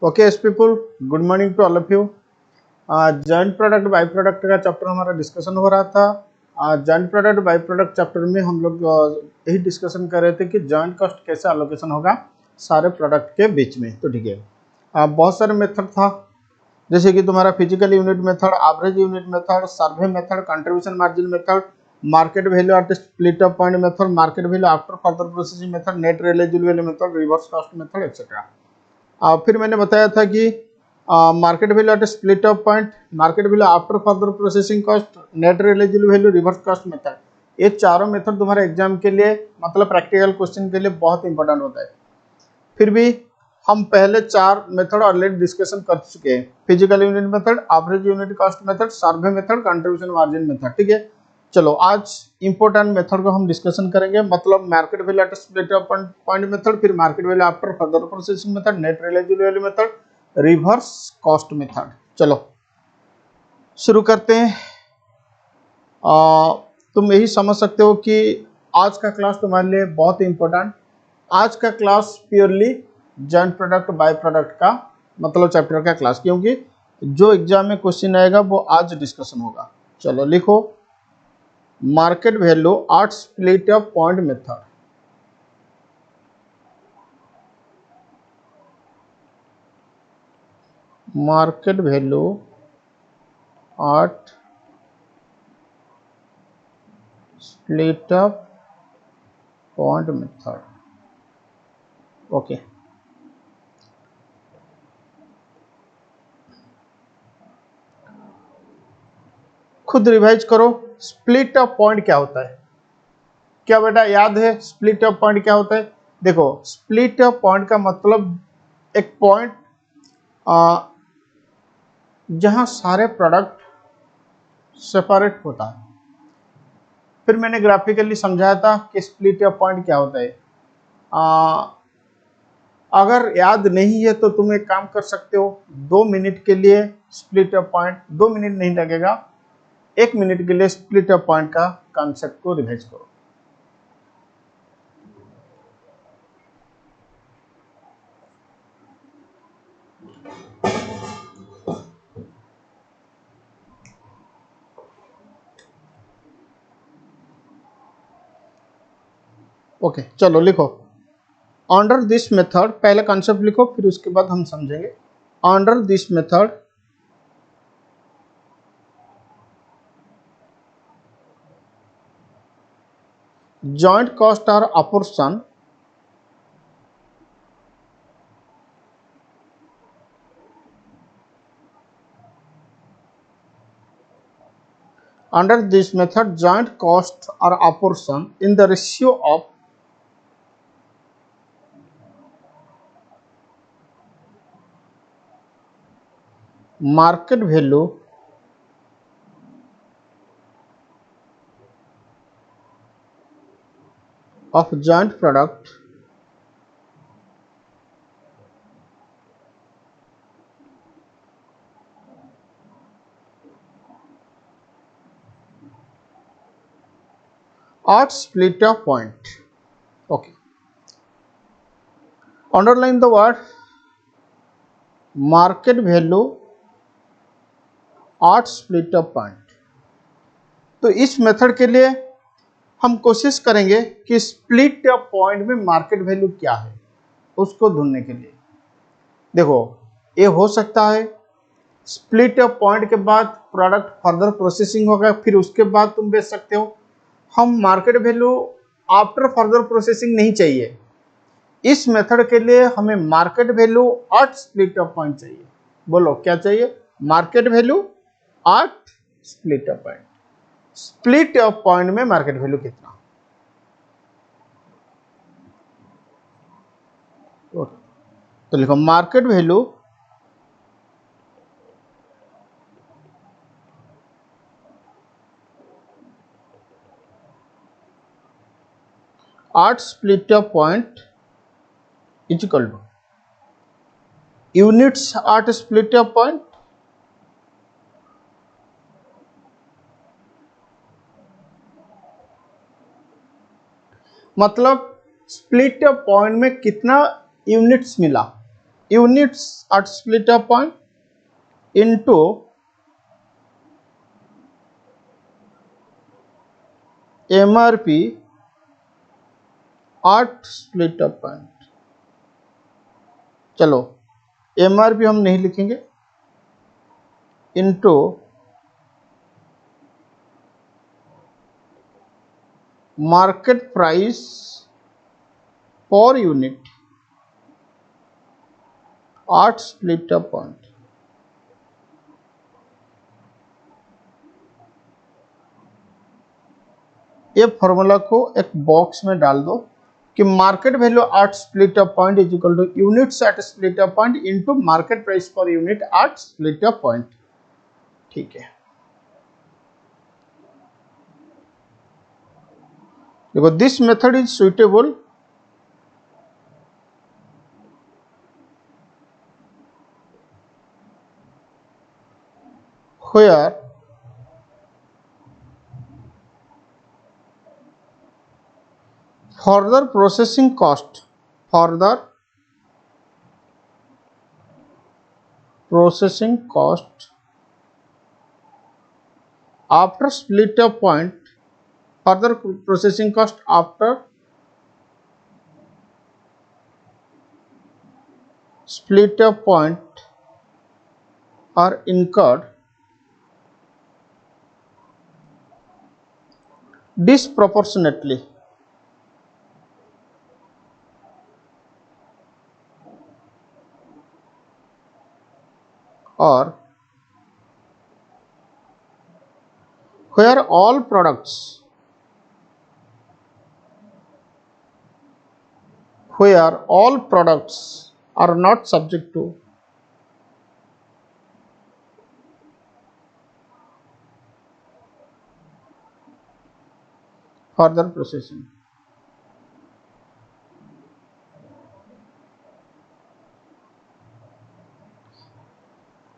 Okay yes people, good morning to all of you. Joint product by product का chapter हमारा discussion हो रहा था। Joint product by product chapter में हम लोग यही डिस्कशन कर रहे थे कि जॉइंट कॉस्ट कैसे एलोकेशन होगा सारे प्रोडक्ट के बीच में। तो ठीक है, बहुत सारे मेथड था, जैसे कि तुम्हारा physical unit method, average unit method, survey method, contribution margin method, market value at split of point method, market value after further processing method, net realisable value method, reverse cost method etcetera. फिर मैंने बताया था कि market value at split of point, market value after further processing cost, net realisable value, reverse cost method, ये चारों method तुम्हारे exam के लिए मतलब प्रैक्टिकल क्वेश्चन के लिए बहुत इंपॉर्टेंट होता है। फिर भी हम पहले चार मेथड ऑलरेडी डिस्कशन कर चुके हैं, physical unit method, average unit cost method, survey method, contribution margin method. ठीक है, चलो आज इंपॉर्टेंट मेथड को हम डिस्कशन करेंगे, मतलब market value at split of point method, फिर market value after further processing method, net realisable value method, reverse cost method. चलो शुरू करते हैं। तुम यही समझ सकते हो कि आज का क्लास तुम्हारे लिए बहुत इंपॉर्टेंट। आज का class purely joint product by product का मतलब चैप्टर का क्लास, क्योंकि जो एग्जाम में क्वेश्चन आएगा वो आज डिस्कशन होगा। चलो लिखो, market value at split of point method. Market value at split of point method. Okay, खुद रिवाइज करो, स्प्लिट ऑफ पॉइंट क्या होता है। क्या बेटा याद है स्प्लिट ऑफ पॉइंट क्या होता है? देखो, स्प्लिट ऑफ पॉइंट का मतलब एक पॉइंट जहां सारे प्रोडक्ट सेपरेट होता है। फिर मैंने ग्राफिकली समझाया था कि स्प्लिट ऑफ पॉइंट क्या होता है। अगर याद नहीं है तो तुम एक काम कर सकते हो, 2 मिनट के लिए स्प्लिट ऑफ पॉइंट, 2 मिनट नहीं लगेगा, 1 मिनट के लिए स्प्लिट ऑफ पॉइंट का कॉन्सेप्ट को रिवाइज करो। ओके, चलो लिखो, अंडर दिस मेथड, पहले कॉन्सेप्ट लिखो फिर उसके बाद हम समझेंगे। Under this method joint cost are apportioned under this method, joint costs are apportioned in the ratio of market value of joint product at split of point. Okay, underline the word market value at split of point। तो इस method के लिए हम कोशिश करेंगे कि split of point में market value क्या है उसको ढूंढने के लिए। देखो, ये हो सकता है स्प्लिट ऑफ पॉइंट के बाद प्रोडक्ट फर्दर प्रोसेसिंग होगा, फिर उसके बाद तुम बेच सकते हो। हम market value after further processing नहीं चाहिए, इस मेथड के लिए हमें market value at split of point चाहिए। बोलो क्या चाहिए? Market value at split of point. Split of point में मार्केट वैल्यू कितना? तो लिखो market value at split of point is equal two units at split of point मतलब split of point में कितना यूनिट्स मिला, units at split up point into MRP at split up point। चलो MRP हम नहीं लिखेंगे, into market price per unit at split up point। ये formula को एक बॉक्स में डाल दो कि market value at split up point is equal two units at split up point into market price per unit eight split up point. ठीक है, देखो this method is suitable where further processing cost after split up point, further processing cost after split up point are incurred disproportionately or where all products are not subject to further processing।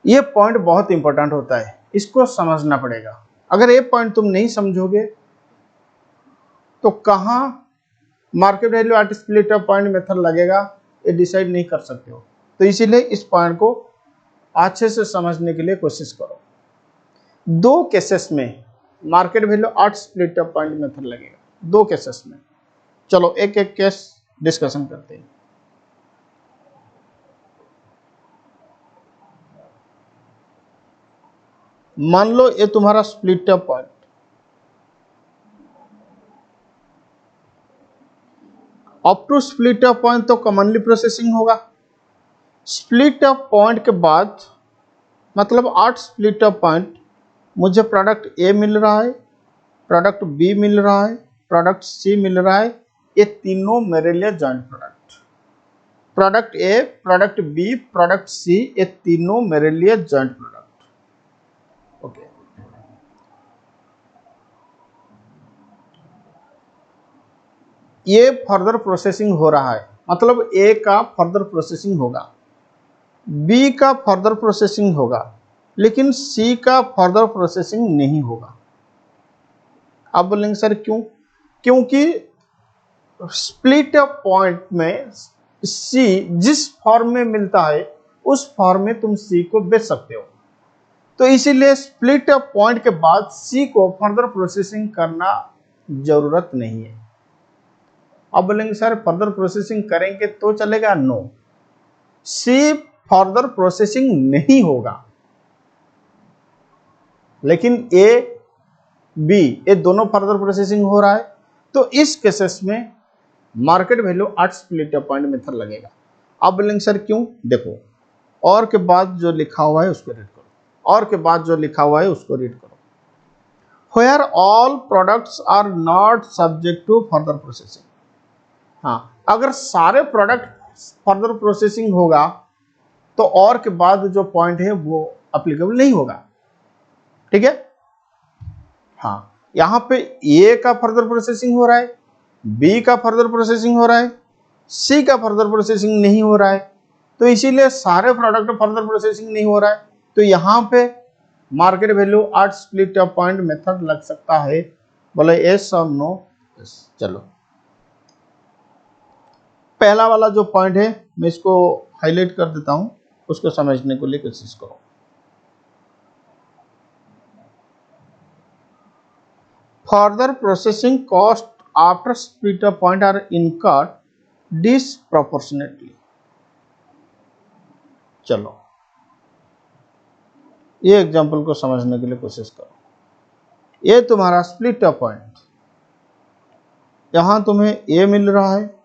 ये point बहुत important होता है, इसको समझना पड़ेगा। अगर ये point तुम नहीं समझोगे तो कहां market value at split up point method लगेगा ये डिसाइड नहीं कर सकते हो। तो इसीलिए इस पॉइंट को अच्छे से समझने के लिए कोशिश करो। दो केसेस में market value at split up point method लगेगा, दो केसेस में। चलो एक एक केस डिस्कशन करते हैं। मान लो ये तुम्हारा split up point, up to split up point तो कॉमनली प्रोसेसिंग होगा। स्प्लिट अप पॉइंट के बाद मतलब एट स्प्लिट अप पॉइंट मुझे प्रोडक्ट ए मिल रहा है, प्रोडक्ट बी मिल रहा है, प्रोडक्ट सी मिल रहा है। ये तीनों मेरे लिए joint product A, product B, product C, ये तीनों मेरे लिए जॉइंट प्रोडक्ट। ओके, ये फर्दर प्रोसेसिंग हो रहा है, मतलब ए का फर्दर प्रोसेसिंग होगा, बी का फर्दर प्रोसेसिंग होगा, लेकिन सी का फर्दर प्रोसेसिंग नहीं होगा। आप बोलेंगे सर क्यों? क्योंकि स्प्लिट अप पॉइंट में सी जिस फॉर्म में मिलता है उस फॉर्म में तुम सी को बेच सकते हो। तो इसीलिए स्प्लिट अप पॉइंट के बाद सी को फर्दर प्रोसेसिंग करना जरूरत नहीं है। आप बोलेंगे सर फर्दर प्रोसेसिंग करेंगे तो चलेगा? नो, सी फर्दर प्रोसेसिंग नहीं होगा, लेकिन ए बी ये दोनों फर्दर प्रोसेसिंग हो रहा है। तो इस केसेस में market value at split up point method लगेगा। आप बोलेंगे सर क्यों? देखो और के बाद जो लिखा हुआ है उसको रीड करो, और के बाद जो लिखा हुआ है उसको रीड करो। Where all products are not subject to further processing। हाँ, अगर सारे प्रोडक्ट फर्दर प्रोसेसिंग होगा तो और के बाद जो पॉइंट है वो अप्लीकेबल नहीं होगा। ठीक है, हाँ, यहां पे ए का फर्दर प्रोसेसिंग हो रहा है, बी का फर्दर प्रोसेसिंग हो रहा है, सी का फर्दर प्रोसेसिंग नहीं हो रहा है। तो इसीलिए सारे प्रोडक्ट फर्दर प्रोसेसिंग नहीं हो रहा है, तो यहां पे market value at split up point method लग सकता है। बोले यस और नो? चलो पहला वाला जो पॉइंट है मैं इसको हाईलाइट कर देता हूं, उसको समझने के लिए कोशिश करो। Further processing cost after split up point are incurred disproportionately. चलो ये एग्जांपल को समझने के लिए कोशिश करो। ये तुम्हारा स्प्लिट अप पॉइंट, यहां तुम्हें ए मिल रहा है,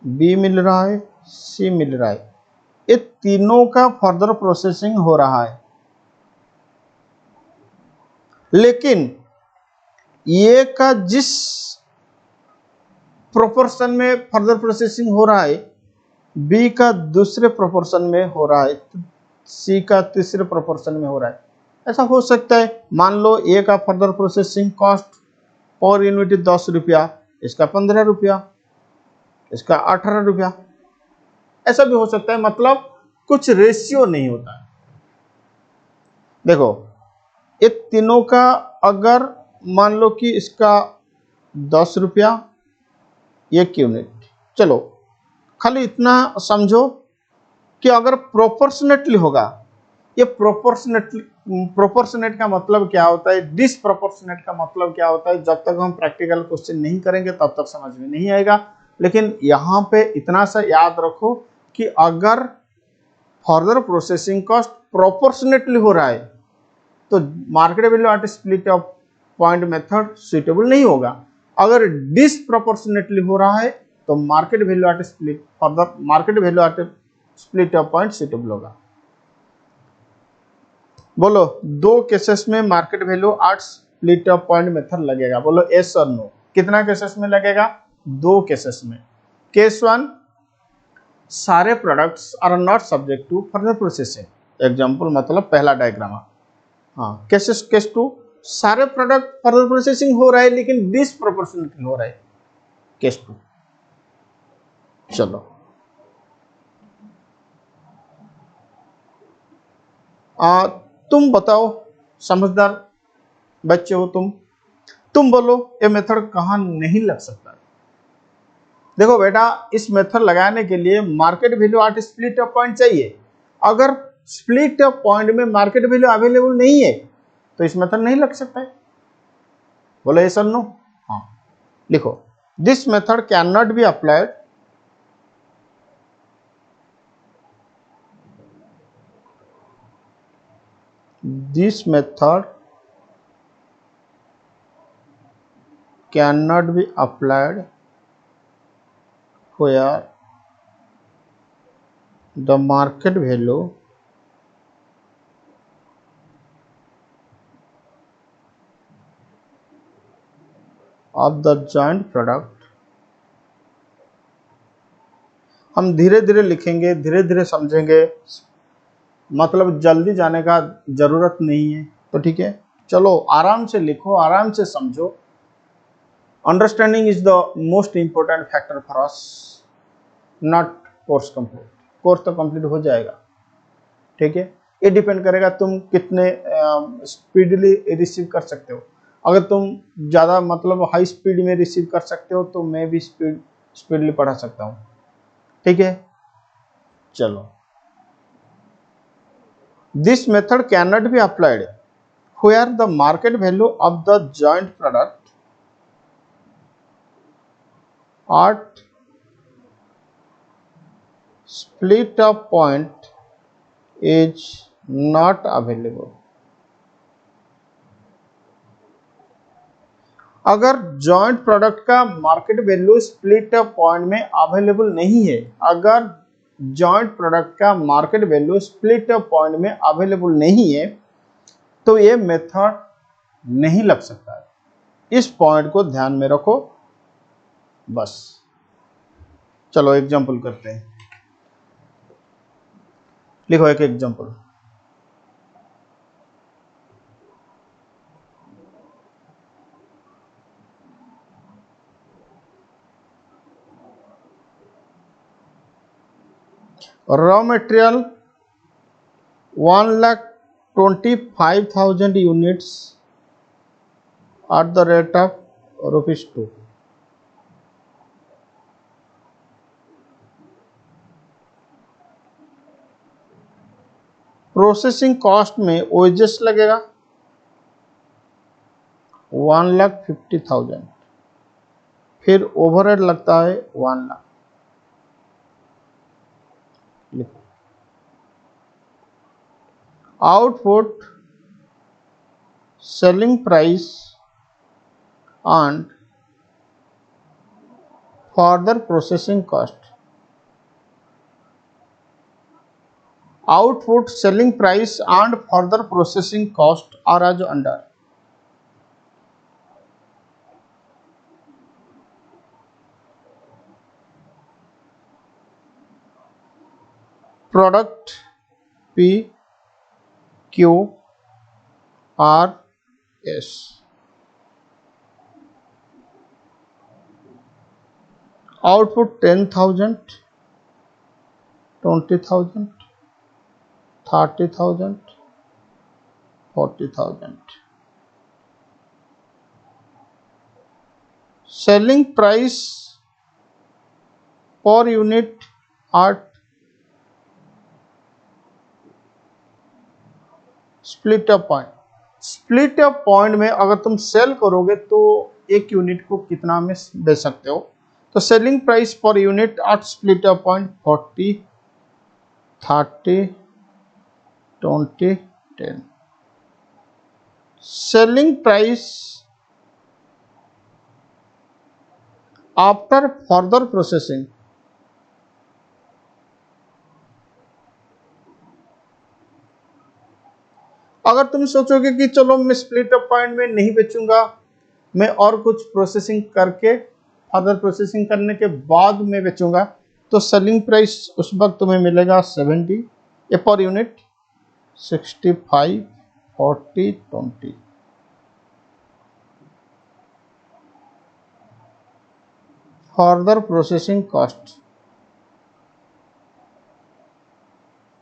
बी मिल रहा है, सी मिल रहा है। ये तीनों का फर्दर प्रोसेसिंग हो रहा है, लेकिन ए का जिस प्रोपोर्शन में फर्दर प्रोसेसिंग हो रहा है, बी का दूसरे प्रोपोर्शन में हो रहा है, सी का तीसरे प्रोपोर्शन में हो रहा है। ऐसा हो सकता है, मान लो ए का further processing cost per unit 10 रुपया, इसका 15 रुपया, इसका 18 रुपया, ऐसा भी हो सकता है। मतलब कुछ रेशियो नहीं होता है। देखो ये तीनों का अगर मान लो कि इसका 10 रुपया 1 यूनिट, चलो खाली इतना समझो कि अगर प्रोपोर्शनेटली होगा, ये प्रोपोर्शनेट का मतलब क्या होता है, डिसप्रोपोर्शनेट का मतलब क्या होता है, जब तक हम प्रैक्टिकल क्वेश्चन नहीं करेंगे तब तक समझ में नहीं आएगा। लेकिन यहाँ पे इतना सा याद रखो कि अगर फर्दर प्रोसेसिंग कॉस्ट प्रोपोर्शनेटली हो रहा है तो market value at split of point method suitable नहीं होगा। अगर डिसप्रोपोर्शनेटली हो रहा है तो market value at split of point suitable होगा। बोलो दो केसेस में market value at split of point method लगेगा, बोलो यस और नो। कितना केसेस में लगेगा? 2 केसेस में। केस 1, सारे products are not subject to further processing. Example मतलब पहला डायग्राम। हाँ, केस 2, सारे प्रोडक्ट फर्दर प्रोसेसिंग हो रहा है लेकिन डिसप्रोपोर्शनेटली हो रहा है। केस 2। चलो तुम बताओ, समझदार बच्चे हो तुम बोलो ये मेथड कहां नहीं लग सकता। देखो बेटा, इस मेथड लगाने के लिए market value at split of point चाहिए। अगर स्प्लिट ऑफ पॉइंट में मार्केट वैल्यू अवेलेबल नहीं है तो इस मेथड नहीं लग सकता है। बोलो यस और नो? हाँ, लिखो this method can not be applied this method cannot be applied where the market value of the joint product। हम धीरे धीरे लिखेंगे, धीरे धीरे समझेंगे, मतलब जल्दी जाने का जरूरत नहीं है, तो ठीक है। चलो आराम से लिखो, आराम से समझो। Understanding is the most important factor for us, not course complete. Course तो कंप्लीट हो जाएगा, ठीक है। ये डिपेंड करेगा तुम कितने स्पीडली रिसीव कर सकते हो। अगर तुम ज़्यादा मतलब हाई स्पीड में रिसीव कर सकते हो तो मैं भी स्पीडली पढ़ा सकता हूँ, ठीक है। चलो, this method cannot be applied where the market value of the joint product at split of point is not available। अगर जॉइंट प्रोडक्ट का market value split of point में अवेलेबल नहीं है, अगर जॉइंट प्रोडक्ट का market value split of point में available नहीं है तो ये मेथड नहीं लग सकता है। इस पॉइंट को ध्यान में रखो बस। चलो एग्जांपल करते हैं, लिखो एक example. Raw material 1,25,000 units at the rate of ₹2। Processing cost में ओएजेस लगेगा 1,50,000, फिर ओवरहेड लगता है 1 lakh. Output selling price and further processing cost. Output, selling price and further processing cost are as under. Product P Q R S. Output 10,000, 20,000, 30,000, 40,000. Selling price per unit at split up point. Split up point में अगर तुम cell करोगे तो एक unit को कितना में बेच सकते हो? तो selling price per unit eight split up point 40, 30, 20, 10। Selling price after further processing, अगर तुम सोचोगे कि चलो मैं स्प्लिट अप पॉइंट में नहीं बेचूंगा, मैं और कुछ प्रोसेसिंग करके फर्दर प्रोसेसिंग करने के बाद मैं बेचूंगा, तो सेलिंग प्राइस उस वक्त तुम्हें मिलेगा 70 A per unit, 65, 40, 20। Further processing cost,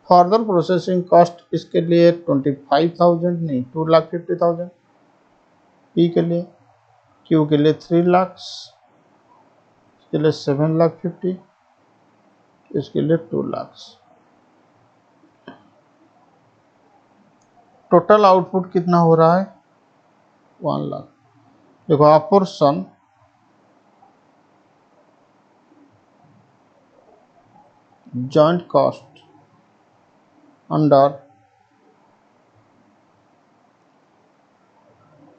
further processing cost इसके लिए 25,000 नहीं 2,50,000, पी के लिए, क्यू के लिए 3 लाख, इसके लिए 7,50,000, इसके लिए 2 लाख। टोटल आउटपुट कितना हो रहा है? 1 लाख। देखो अपोर्शन जॉइंट कॉस्ट अंडर,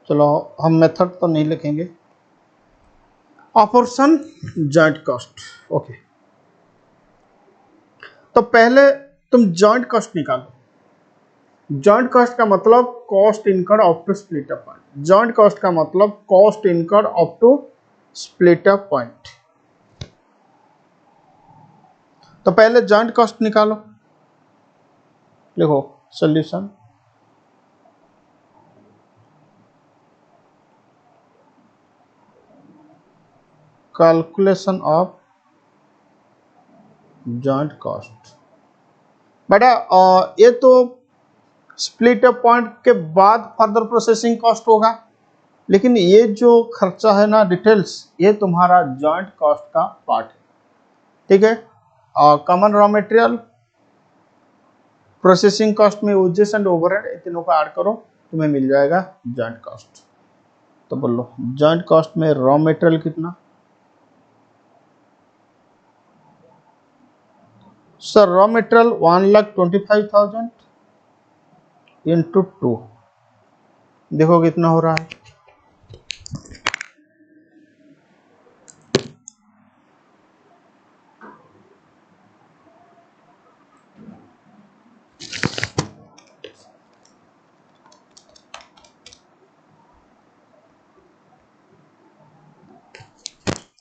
चलो हम मेथड तो नहीं लिखेंगे, अपोर्शन जॉइंट कॉस्ट। ओके, तो पहले तुम जॉइंट कॉस्ट निकालो। जॉइंट कॉस्ट का मतलब cost incurred up to split up point. Joint cost का मतलब cost incurred up to split up point. तो पहले जॉइंट कॉस्ट निकालो। लिखो solution, calculation of joint cost. बेटा ये तो स्प्लिट अप पॉइंट के बाद फर्दर प्रोसेसिंग कॉस्ट होगा, लेकिन ये जो खर्चा है ना डिटेल्स, ये तुम्हारा जॉइंट कॉस्ट का पार्ट है। ठीक है, common raw material, processing cost में यूजेस एंड ओवरहेड, तीनों को ऐड करो, तुम्हें मिल जाएगा जॉइंट कॉस्ट। तो बोलो जॉइंट कॉस्ट में रॉ मटेरियल कितना? सर रॉ मटेरियल 1,25,000 इंटू 2, देखो कितना हो रहा है।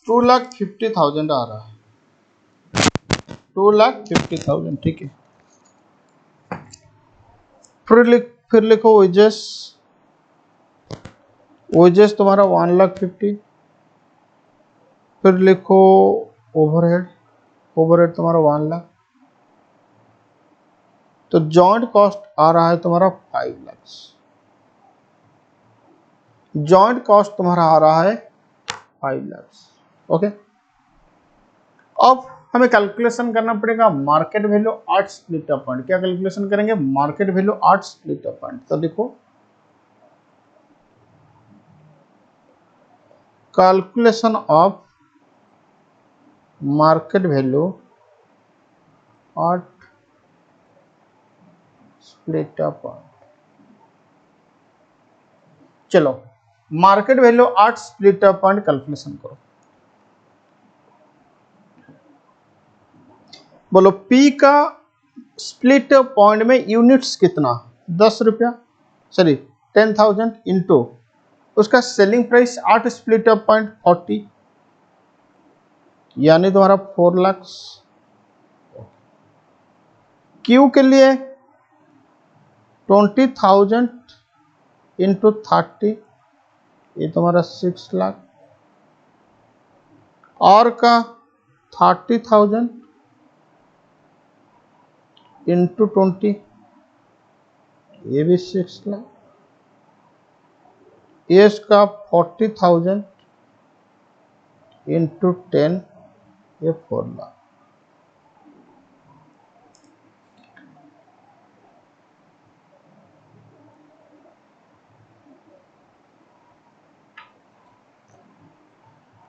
$2,50,000 आ रहा है, 2,50,000। ठीक है, फिर लिखो वेजेस, वेजेस तुम्हारा 1,50,000। फिर लिखो ओवरहेड, ओवरहेड तुम्हारा 1 लाख। तो जॉइंट कॉस्ट आ रहा है तुम्हारा 5 लाख। जॉइंट कॉस्ट तुम्हारा आ रहा है 5 लाख। ओके, अब हमें कैलकुलेशन करना पड़ेगा market value 8 split up point. क्या कैलकुलेशन करेंगे? Market value 8 split up point. तो देखो calculation of market value 8 split up point. चलो market value 8 split up point calculation करो। बोलो पी का स्प्लिट पॉइंट में यूनिट्स कितना? 10 रुपया, सॉरी 10,000 इंटू उसका selling price 8 split up point 40, यानी तुम्हारा 4 लाख। क्यू के लिए 20,000 इंटू 30, ये तुम्हारा 6 लाख। और का 30,000 इंटू 20, ये भी 6 लाख। ये इसका 40,000 इंटू 10, ये 4 लाख।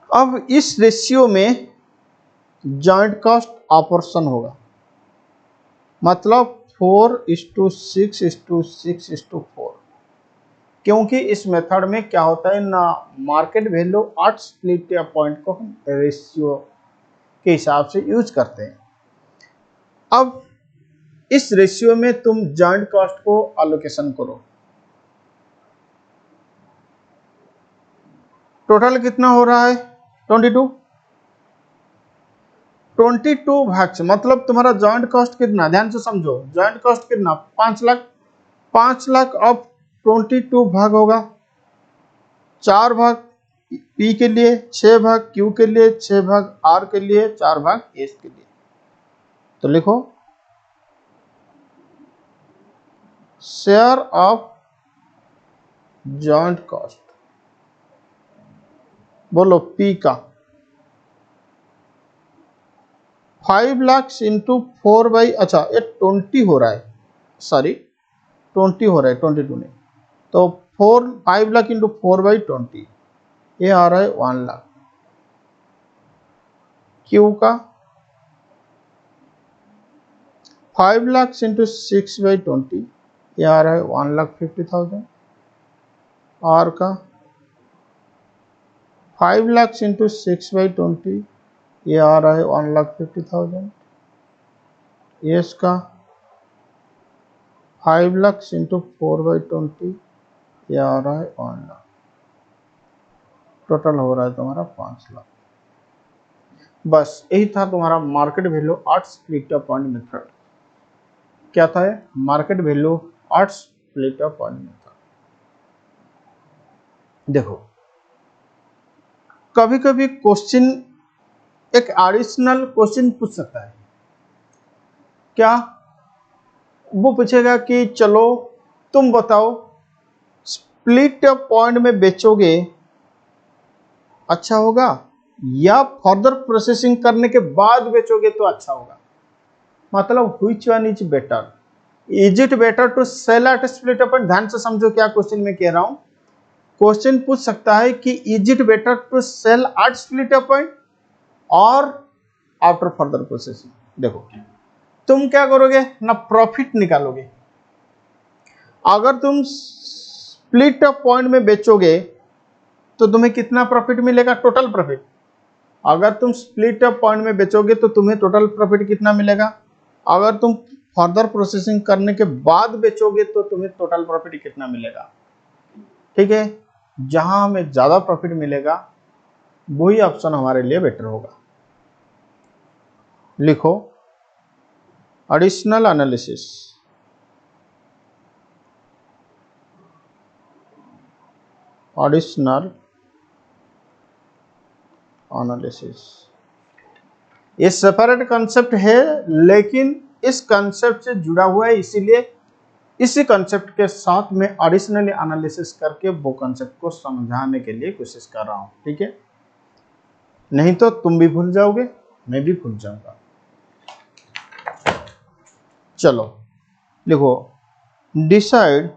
अब इस रेशियो में जॉइंट कॉस्ट ऑपरेशन होगा, मतलब 4:6:6:4, क्योंकि इस मेथड में क्या होता है ना, मार्केट वैल्यू 8 स्प्लिट पॉइंट को हम रेशियो के हिसाब से यूज करते हैं। अब इस रेशियो में तुम जॉइंट कॉस्ट को एलोकेशन करो। टोटल कितना हो रहा है? 22 भाग से, मतलब तुम्हारा जॉइंट कॉस्ट कितना? ध्यान से समझो, जॉइंट कॉस्ट कितना? 5 लाख। 5 लाख अब 22 भाग होगा, 4 भाग पी के लिए, 6 भाग क्यू के लिए, 6 भाग आर के लिए, 4 भाग एस के लिए। तो लिखो शेयर ऑफ जॉइंट कॉस्ट। बोलो पी का 5 लाख इंटू 4 बाई, अच्छा ये 20 हो रहा है, सॉरी 20 हो रहा है, 22 नहीं। तो 5 लाख इंटू 4/20, ये आ रहा है 1 लाख। क्यू का 5 लाख इंटू 6/20, ये आ रहा है 1,50,000। आर का 5 लाख इंटू 6/20, ये आ रहा है 1,50,000। एस का 5 लाख इंटू 4/20, ये आ रहा है 1 लाख। टोटल हो रहा है तुम्हारा 5 लाख। बस यही था तुम्हारा market value 8 split up point method. क्या था ये? Market value 8 split up point method. देखो कभी कभी क्वेश्चन एक एडिशनल क्वेश्चन पूछ सकता है। क्या वो पूछेगा कि चलो तुम बताओ स्प्लिट पॉइंट में बेचोगे अच्छा होगा या फर्दर प्रोसेसिंग करने के बाद बेचोगे तो अच्छा होगा? मतलब which one is better? Is it better to sell at split point? ध्यान से समझो क्या क्वेश्चन में कह रहा हूं। क्वेश्चन पूछ सकता है कि is it better to sell at split point और आफ्टर फर्दर प्रोसेसिंग। देखो तुम क्या करोगे ना, प्रॉफिट निकालोगे। अगर तुम स्प्लिट पॉइंट में बेचोगे तो तुम्हें कितना प्रॉफिट मिलेगा? Total profit. अगर तुम स्प्लिट पॉइंट में बेचोगे तो तुम्हें टोटल प्रॉफिट कितना मिलेगा? अगर तुम फर्दर प्रोसेसिंग करने के बाद बेचोगे तो तुम्हें टोटल प्रॉफिट कितना मिलेगा? ठीक है, जहां हमें ज्यादा प्रॉफिट मिलेगा वही ऑप्शन हमारे लिए बेटर होगा। लिखो एडिशनल एनालिसिस। एडिशनल एनालिसिस ये सेपरेट कॉन्सेप्ट है, लेकिन इस कॉन्सेप्ट से जुड़ा हुआ है, इसीलिए इसी कॉन्सेप्ट के साथ में एडिशनली एनालिसिस करके वो कॉन्सेप्ट को समझाने के लिए कोशिश कर रहा हूं। ठीक है, नहीं तो तुम भी भूल जाओगे। मैं भी भूल जाऊंगा। चलो लिखो, decide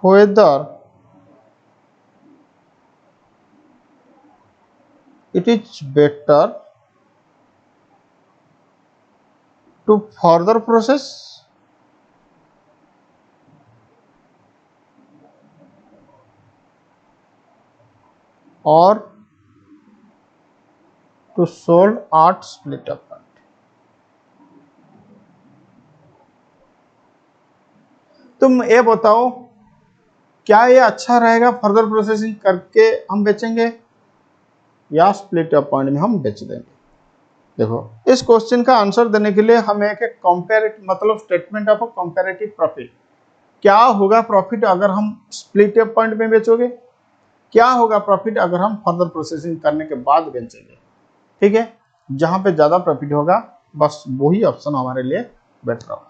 whether it is better to further process or to solve art split up। तुम ये बताओ, क्या ये अच्छा रहेगा फर्दर प्रोसेसिंग करके हम बेचेंगे या स्प्लिट अप पॉइंट में हम बेच देंगे? देखो, इस क्वेश्चन का आंसर देने के लिए हम एक कंपेरेटिव मतलब स्टेटमेंट ऑफ कंपेरेटिव प्रॉफिट, क्या होगा प्रॉफिट अगर हम स्प्लिट अप पॉइंट में बेचोगे, क्या होगा प्रॉफिट अगर हम फर्दर प्रोसेसिंग करने के बाद बेचेंगे। ठीक है, जहां पे ज्यादा प्रॉफिट होगा बस वही ऑप्शन हमारे लिए बेटर होगा।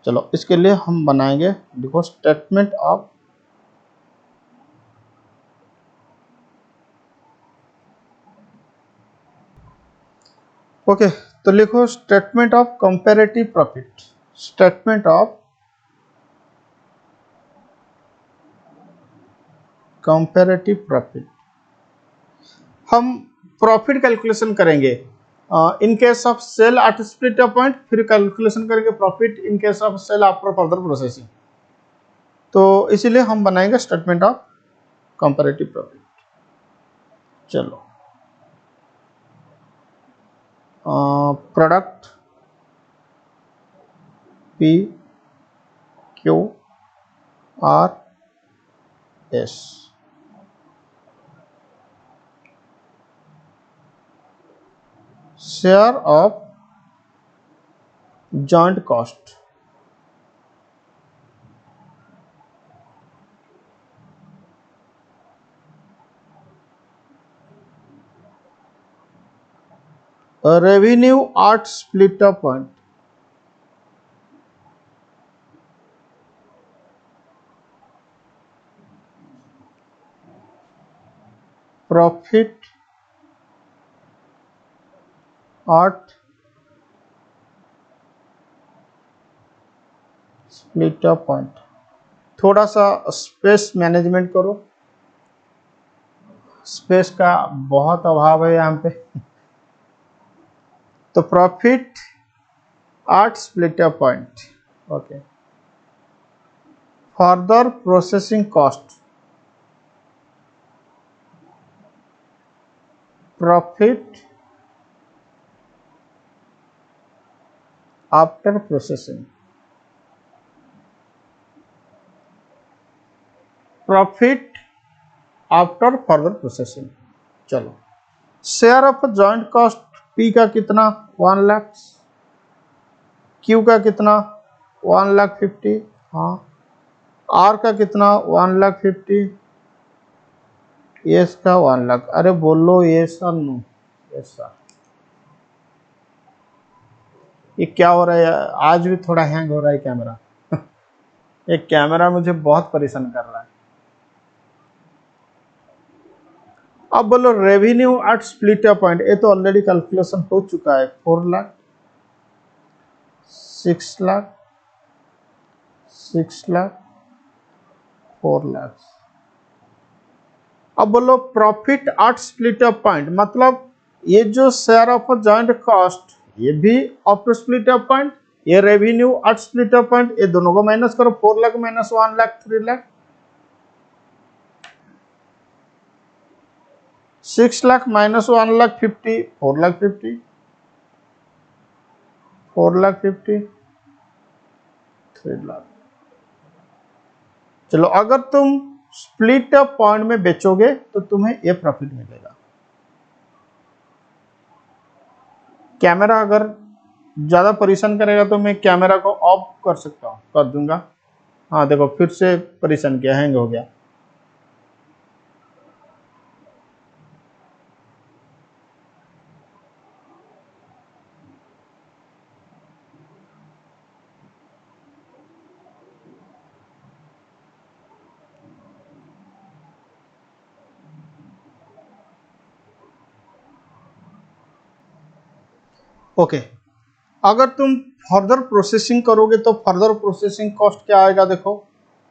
चलो इसके लिए हम बनाएंगे, देखो स्टेटमेंट ऑफ ओके, तो लिखो statement of comparative profit. Statement of comparative profit, हम प्रॉफिट कैलकुलेशन करेंगे in case of sale at split up point, फिर कैलकुलेशन करेंगे profit in case of sale after further processing. तो इसीलिए हम बनाएंगे स्टेटमेंट ऑफ कंपैरेटिव प्रॉफिट। चलो, product P Q R S, share of joint cost, revenue at split up point, profit at split up point. थोड़ा सा space management करो, space का बहुत अभाव है यहाँ पे। तो profit at split up point, okay, further processing cost, profit after processing, profit after further processing. चलो, share of joint cost P का कितना 1 लाख, क्यू का कितना 1,50,000, हाँ, आर का कितना 1,50,000, एस का 1 लाख। अरे बोलो यस और नो, यस सर। ये क्या हो रहा है, आज भी थोड़ा हैंग हो रहा है कैमरा। ये कैमरा मुझे बहुत परेशान कर रहा है। अब बोलो revenue at split up point, ये तो ऑलरेडी कैलकुलेशन हो चुका है, 4 लाख, 6 लाख, 6 लाख, 4 लाख। अब बोलो profit at split up point, मतलब ये जो शेयर ऑफ जॉइंट कॉस्ट ये भी आफ्टर स्प्लिट अप पॉइंट, ये revenue at split up point, ये दोनों को माइनस करो, 4 लाख माइनस 1 लाख 3 लाख, 6 लाख माइनस 1 लाख 50, 4 लाख 50, 4 लाख 50, 3 लाख। चलो, अगर तुम स्प्लिट अप पॉइंट में बेचोगे तो तुम्हें ये प्रॉफिट मिलेगा। कैमरा अगर ज्यादा परेशान करेगा तो मैं कैमरा को ऑफ कर सकता हूँ, कर दूंगा। हाँ देखो, फिर से परेशान किया, हैंग हो गया। ओके, अगर तुम फर्दर प्रोसेसिंग करोगे तो फर्दर प्रोसेसिंग कॉस्ट क्या आएगा देखो,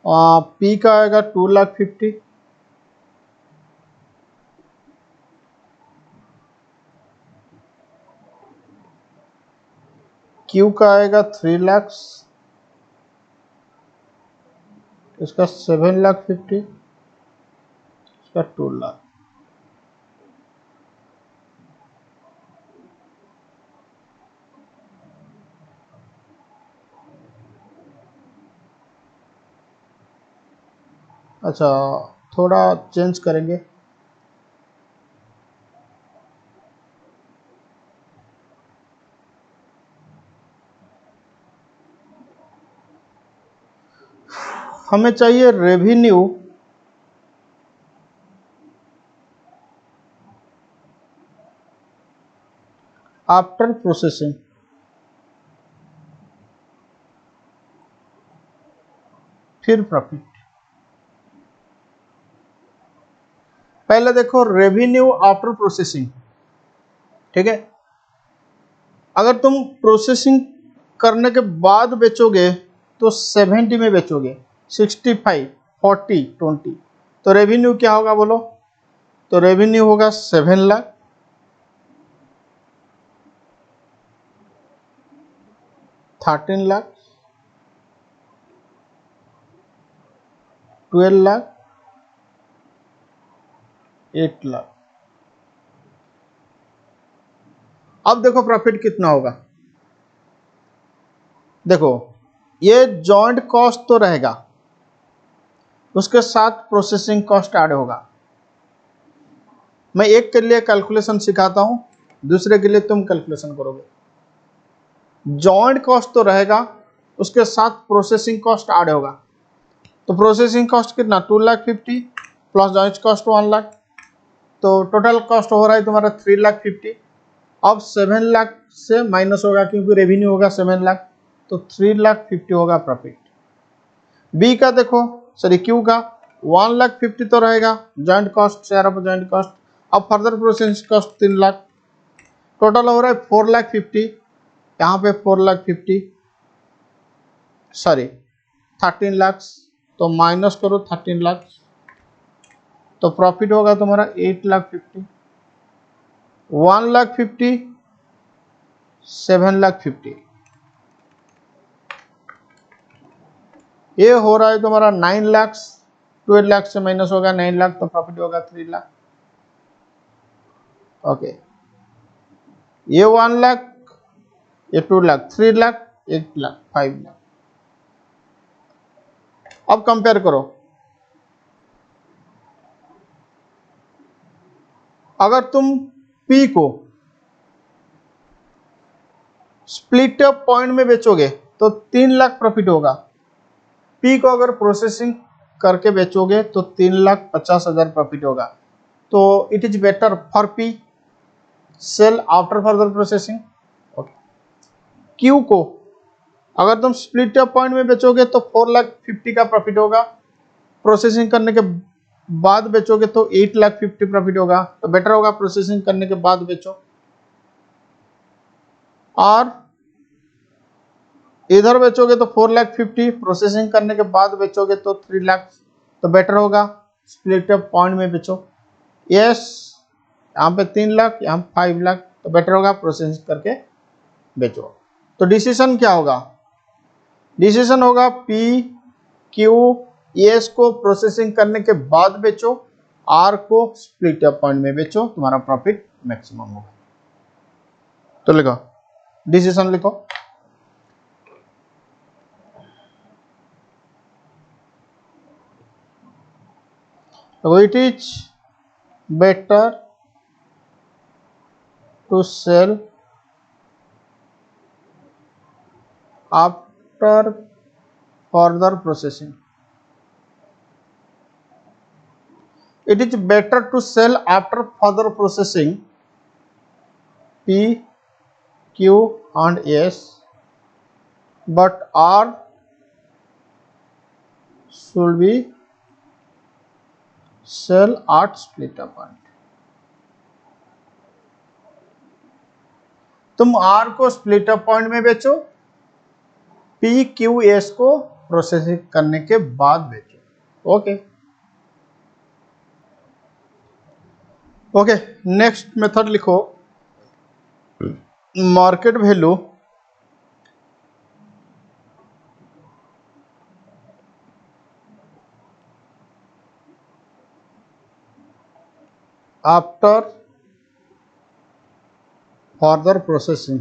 पी का आएगा 2,50,000, क्यू का आएगा 3,00,000, इसका 7,50,000, इसका 2,00,000। अच्छा, थोड़ा चेंज करेंगे। हमें चाहिए रेवेन्यू आफ्टर प्रोसेसिंग, फिर प्रॉफिट। पहले देखो रेवेन्यू आफ्टर प्रोसेसिंग, ठीक है। अगर तुम प्रोसेसिंग करने के बाद बेचोगे तो 70 में बेचोगे, 65, 40, 20, तो रेवेन्यू क्या होगा बोलो? तो रेवेन्यू होगा 7,00,000, 13,00,000, 12,00,000, 8,00,000। अब देखो प्रॉफिट कितना होगा। देखो ये जॉइंट कॉस्ट तो रहेगा, उसके साथ प्रोसेसिंग कॉस्ट ऐड होगा। मैं एक के लिए कैलकुलेशन सिखाता हूं, दूसरे के लिए तुम कैलकुलेशन करोगे। जॉइंट कॉस्ट तो रहेगा, उसके साथ प्रोसेसिंग कॉस्ट ऐड होगा। तो प्रोसेसिंग कॉस्ट कितना? 2,50,000 प्लस जॉइंट कॉस्ट 1,00,000, तो टोटल कॉस्ट हो रहा है तुम्हारा 3,50,000। अब 7,00,000 से माइनस होगा क्योंकि रेवेन्यू होगा 7,00,000, तो 3,50,000 होगा प्रॉफिट। बी का देखो, सॉरी क्यू का 1,50,000 तो रहेगा, joint cost, share of joint cost. अब फर्दर प्रोसेसिंग कॉस्ट 3,00,000, टोटल हो रहा है 4,50,000। यहाँ पे 4,50,000, सॉरी 13,00,000, तो माइनस करो 13,00,000, तो प्रॉफिट होगा तुम्हारा 8,50,000। 1,50,000, 7,50,000, ये हो रहा है तुम्हारा 9,00,000। 12,00,000 से माइनस होगा 9,00,000, तो प्रॉफिट होगा 3,00,000। ओके, ये 1,00,000, ये 2,00,000, 3,00,000, 8,00,000, 5,00,000। अब कंपेयर करो, अगर तुम पी को स्प्लिट अप पॉइंट में बेचोगे तो 3,00,000 प्रॉफिट होगा। पी को अगर प्रोसेसिंग करके बेचोगे तो 3,50,000 प्रॉफिट होगा। तो it is better for P sale after further processing. Okay, Q को अगर तुम स्प्लिट अप पॉइंट में बेचोगे तो 4,50,000 का प्रॉफिट होगा, प्रोसेसिंग करने के बाद बेचोगे तो 8,50,000 प्रॉफिट होगा। तो बेटर होगा प्रोसेसिंग करने के बाद बेचो। और इधर बेचोगे तो 4,50,000, प्रोसेसिंग करने के बाद बेचोगे तो 3,00,000, तो बेटर होगा स्प्लिट अप पॉइंट में बेचो। यस, यहाँ पे 3,00,000, यहाँ 5,00,000, तो बेटर होगा प्रोसेसिंग करके बेचो। तो डिसीजन क्या होगा? डिसीजन होगा पी क्यू एस को प्रोसेसिंग करने के बाद बेचो, आर को स्प्लिट अप पॉइंट में बेचो, तुम्हारा प्रॉफिट मैक्सिमम होगा। तो लिखो, डिसीजन लिखो। So it is better to sell after further processing. It is better to sell after further processing P, Q and S, but R should be sell at split up point. तुम are को split up point में बेचो, P Q S को processing करने के बाद बेचो। Okay okay, next method लिखो, market value after further processing.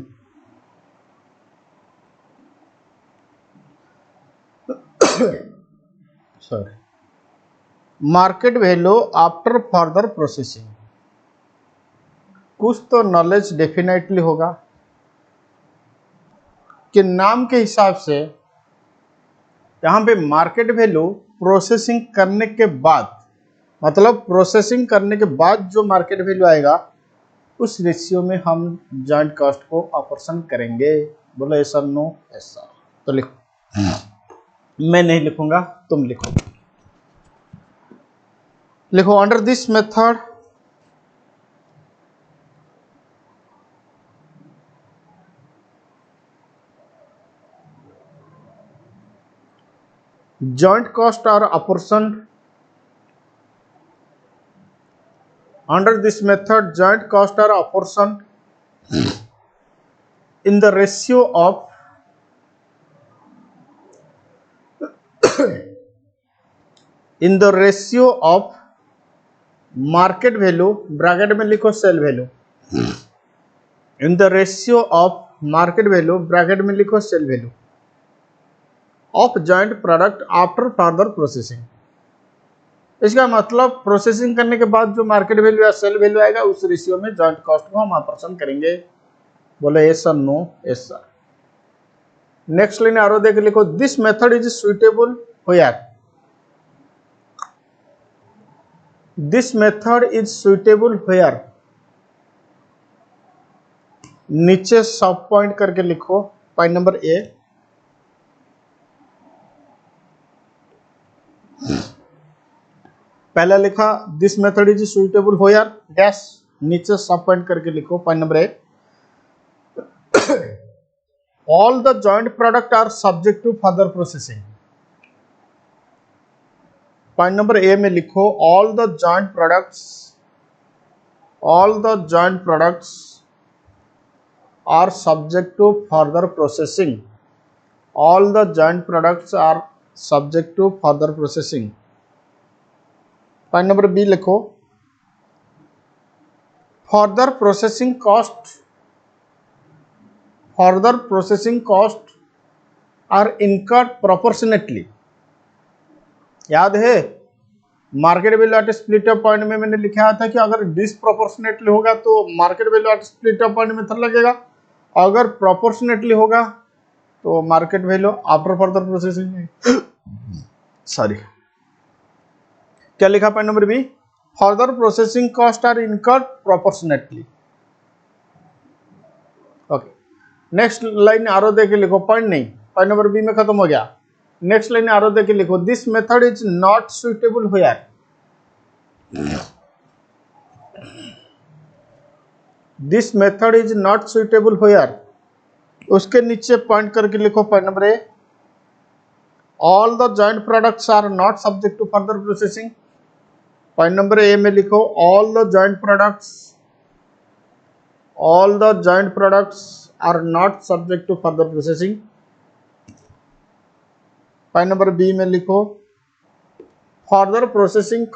Sorry, market value after further processing. कुछ तो नॉलेज डेफिनेटली होगा कि नाम के हिसाब से यहाँ पे मार्केट वैल्यू प्रोसेसिंग करने के बाद, मतलब प्रोसेसिंग करने के बाद जो मार्केट वैल्यू आएगा उस रेशियो में हम जॉइंट कॉस्ट को ऑपरेशन करेंगे। बोलो ऐसा नो ऐसा। तो लिखो, मैं नहीं लिखूंगा, तुम लिखो। लिखो under this method joint cost are apportioned. Under this method, joint cost are apportioned in the ratio of market value, bracket में लिखो sale value, in the ratio of market value, bracket में लिखो sale value of joint product after further processing. इसका मतलब processing करने के बाद जो मार्केट वैल्यू या सेल वैल्यू आएगा उस रेशियो में जॉइंट कॉस्ट को हम ऑपरेशन करेंगे। बोलो यस और no yes sir. Next line arrow देख लिखो, this method is suitable where, this method is suitable where. नीचे सब पॉइंट करके लिखो, पॉइंट नंबर ए। पहला लिखा this method is suitable where dash, नीचे सब पॉइंट करके लिखो point number A. All the joint product are subject to further processing. Point number A में लिखो all the joint products are subject to further processing. All the joint products are subject to further processing. Point number B लिखो further processing cost are incurred proportionately. याद है market value at split up point में मैंने लिखा था कि अगर disproportionately होगा तो market value at split up point method लगेगा, अगर प्रोपोर्शनेटली होगा तो market value after further processing में। सॉरी, क्या लिखा point number B, further processing cost are incurred proportionately. Okay, next line arrow देके लिखो, पॉइंट नहीं, पॉइंट नंबर बी में खत्म हो गया। नेक्स्ट लाइन आरो देके लिखो, this method is not suitable where, this method is not suitable where. उसके नीचे पॉइंट करके लिखो point number A, all the joint products are not subject to further processing. Point number A में लिखो all the joint products are not subject to further processing. Point number B में लिखो further processing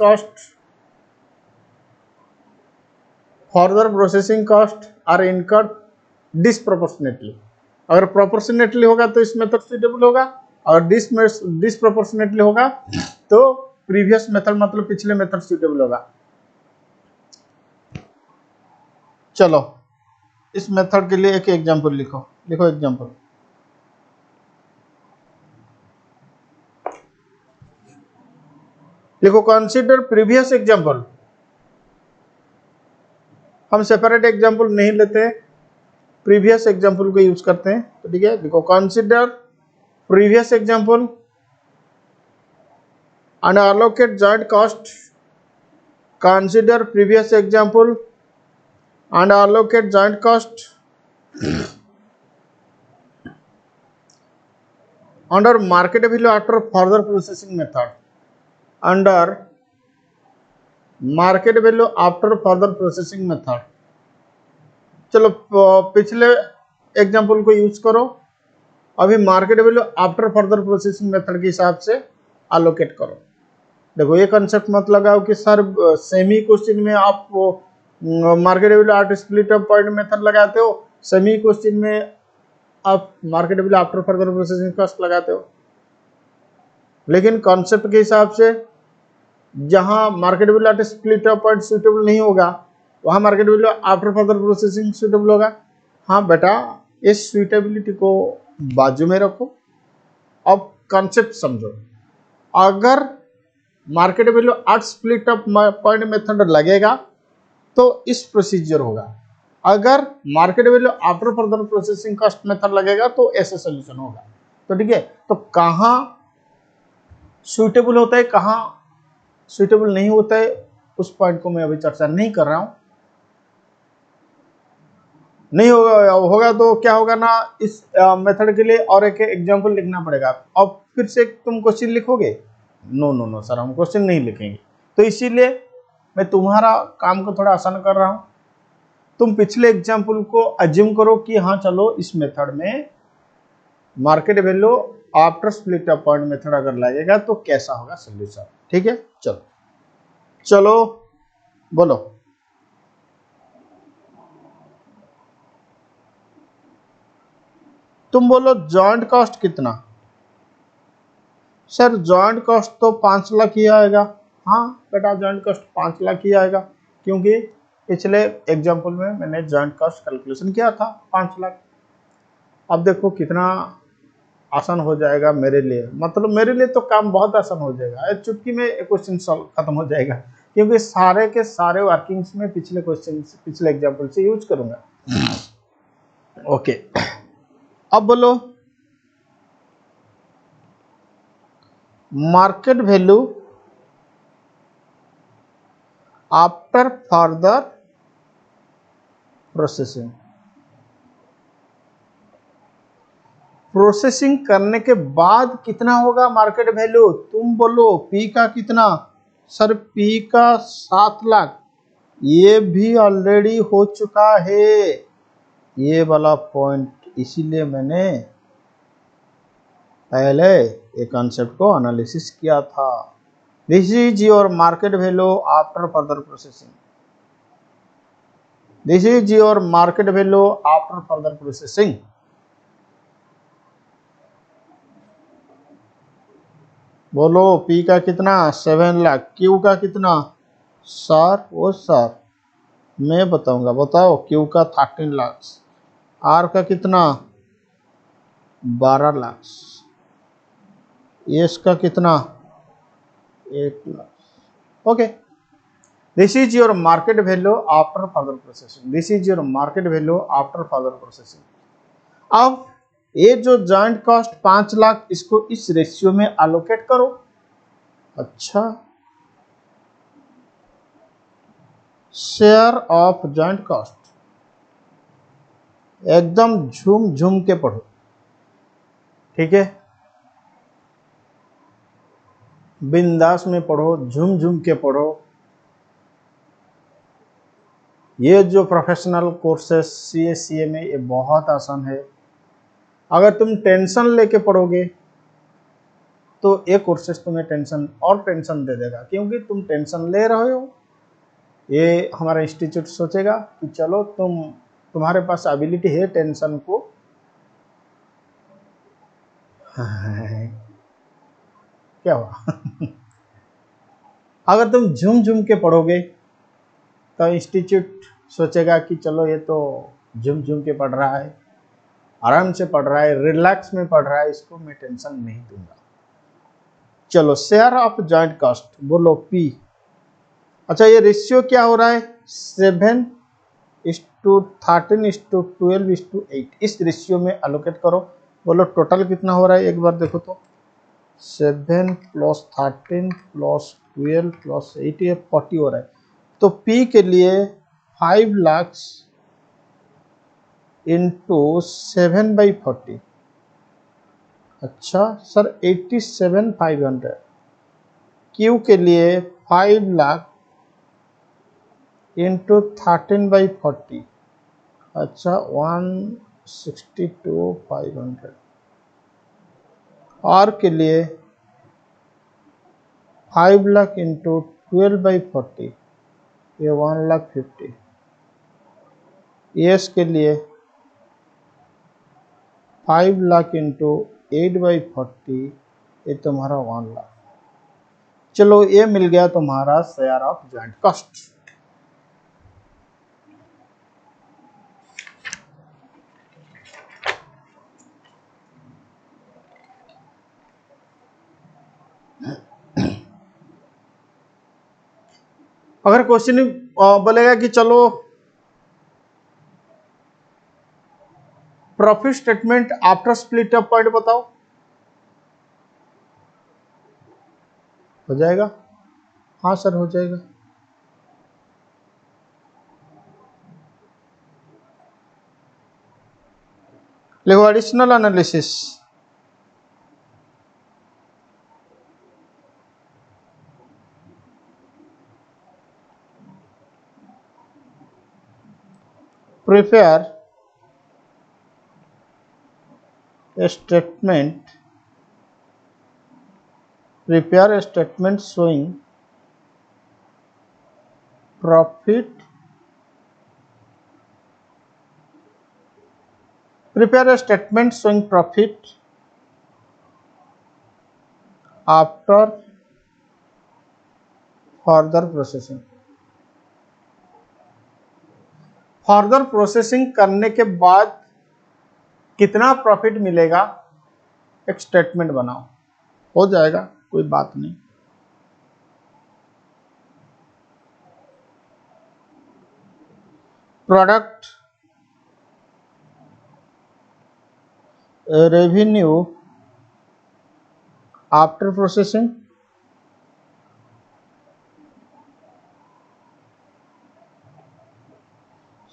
cost are incurred disproportionately. अगर proportionately होगा तो इस method suitable होगा, और डिसप्रोपोर्शनेटली होगा तो प्रीवियस मेथड मतलब पिछले मेथड सुटेबल होगा। चलो इस मेथड के लिए एक एग्जांपल लिखो, लिखो एग्जांपल। लिखो कंसीडर प्रीवियस एग्जांपल। हम सेपरेट एग्जांपल नहीं लेते, प्रीवियस एग्जांपल को यूज करते हैं, तो ठीक है। लिखो consider previous example and allocate joint cost. Consider previous example and allocate joint cost under market value after further processing method, under market value after further processing method. चलो पिछले example को यूज करो, अभी market value after further processing method के हिसाब से allocate करो। देखो ये कंसेप्ट मत लगाओ कि सर सेमी क्वेश्चन में आप market value after split up point method लगाते हो, सेमी क्वेश्चन में आप market value after further processing cost लगाते हो। लेकिन कॉन्सेप्ट के हिसाब से जहां market value after split up point suitable नहीं होगा, वहां market value after further processing suitable होगा। हाँ बेटा, इस सुटेबिलिटी को बाजू में रखो, अब कॉन्सेप्ट समझो। अगर market value at split up point method लगेगा तो इस प्रोसीजर होगा, अगर market value after further processing cost method लगेगा तो ऐसे सोल्यूशन होगा। तो ठीक है, तो कहां सुटेबल होता है, कहां सुटेबल नहीं होता है, उस पॉइंट को मैं अभी चर्चा नहीं कर रहा हूं। नहीं होगा तो क्या होगा ना, इस मेथड के लिए और एक एग्जांपल लिखना पड़ेगा। अब फिर से तुम क्वेश्चन लिखोगे? नो नो नो सर, हम क्वेश्चन नहीं लिखेंगे। तो इसीलिए मैं तुम्हारा काम को थोड़ा आसान कर रहा हूं। तुम पिछले एग्जांपल को अज्यूम करो कि हाँ चलो इस मेथड में market value after split up point method अगर लगेगा तो कैसा होगा सोल्यूशन। ठीक है, चलो चलो बोलो। तुम बोलो जॉइंट कॉस्ट कितना? सर जॉइंट कॉस्ट तो 5 लाख ही आएगा। हाँ बेटा, जॉइंट कॉस्ट 5 लाख ही आएगा, क्योंकि पिछले एग्जांपल में मैंने जॉइंट कॉस्ट कैलकुलेशन किया था 5 लाख। अब देखो कितना आसान हो जाएगा मेरे लिए, मतलब मेरे लिए तो काम बहुत आसान हो जाएगा, चुटकी में क्वेश्चन सॉल्व खत्म हो जाएगा, क्योंकि सारे के सारे वर्किंग्स में पिछले क्वेश्चन पिछले एग्जांपल से यूज करूंगा। ओके, अब बोलो market value after further processing. Processing करने के बाद कितना होगा मार्केट वैल्यू? तुम बोलो पी का कितना? सर पी का 7 लाख। ये भी ऑलरेडी हो चुका है ये वाला पॉइंट, इसीलिए मैंने पहले ये कॉन्सेप्ट को एनालिसिस किया था। This is your market value after further processing. This is your market value after further processing. बोलो पी का कितना? 7 लाख। क्यू का कितना? सर वो सर मैं बताऊंगा, बताओ। क्यू का 13 लाख। आर का कितना? 12 लाख। एस का कितना? 8 lakh. Okay, this is your market value after further processing. This is your market value after further processing. अब ये जो जॉइंट कॉस्ट 5 लाख, इसको इस रेशियो में एलोकेट करो। अच्छा, शेयर ऑफ जॉइंट कॉस्ट एकदम झूम झूम के पढ़ो, ठीक है, बिंदास में पढ़ो, झूम झूम के पढ़ो। ये जो प्रोफेशनल कोर्सेस सीए सीए में ये बहुत आसान है। अगर तुम टेंशन लेके पढ़ोगे तो ये कोर्सेस तुम्हें टेंशन और टेंशन दे देगा, क्योंकि तुम टेंशन ले रहे हो। ये हमारा इंस्टीट्यूट सोचेगा कि चलो तुम्हारे पास एबिलिटी है टेंशन को क्या हुआ अगर तुम झूम झूम के पढ़ोगे तो इंस्टीट्यूट सोचेगा कि चलो ये तो झूम झूम के पढ़ रहा है, आराम से पढ़ रहा है, रिलैक्स में पढ़ रहा है, इसको मैं टेंशन नहीं दूंगा। चलो शेयर ऑफ जॉइंट कॉस्ट, बोलो पी। अच्छा, ये रेशियो क्या हो रहा है? 7:13:12:8। इस रेशियो में एलोकेट करो। बोलो टोटल कितना हो रहा है, एक बार देखो तो। 7 + 13 + 12 + 8, ये 40 हो रहा है। तो P के लिए 5 लाख × 7/40, अच्छा सर 87,500। क्यू के लिए 5 लाख इंटू 13/40, अच्छा 162,500। आर के लिए 5 लाख इंटू 12/40, ये 1,50,000। एस के लिए 5 लाख इंटू 8/40, ये तुम्हारा 1 लाख। चलो ये मिल गया तुम्हारा शेयर ऑफ जॉइंट कॉस्ट। अगर क्वेश्चन बोलेगा कि चलो profit statement after split up point बताओ, हो जाएगा? हाँ सर हो जाएगा। लिखो additional analysis. Prepare a statement showing profit after further processing। Further processing करने के बाद कितना प्रॉफिट मिलेगा, एक स्टेटमेंट बनाओ, हो जाएगा, कोई बात नहीं। Product revenue after processing,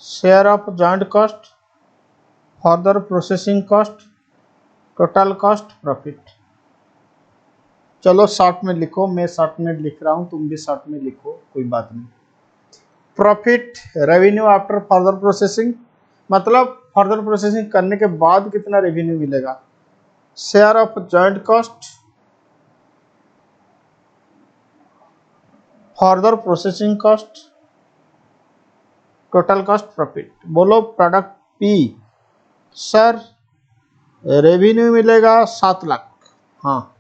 share of joint cost, further processing cost, total cost, profit. चलो शॉर्ट में लिखो, मैं शॉर्ट में लिख रहा हूं, तुम भी शॉर्ट में लिखो, कोई बात नहीं। Profit revenue after further processing मतलब फर्दर प्रोसेसिंग करने के बाद कितना रेवेन्यू मिलेगा। Share of joint cost, further processing cost, total cost, profit. बोलो प्रोडक्ट पी सर रेवेन्यू मिलेगा 7 लाख, हाँ।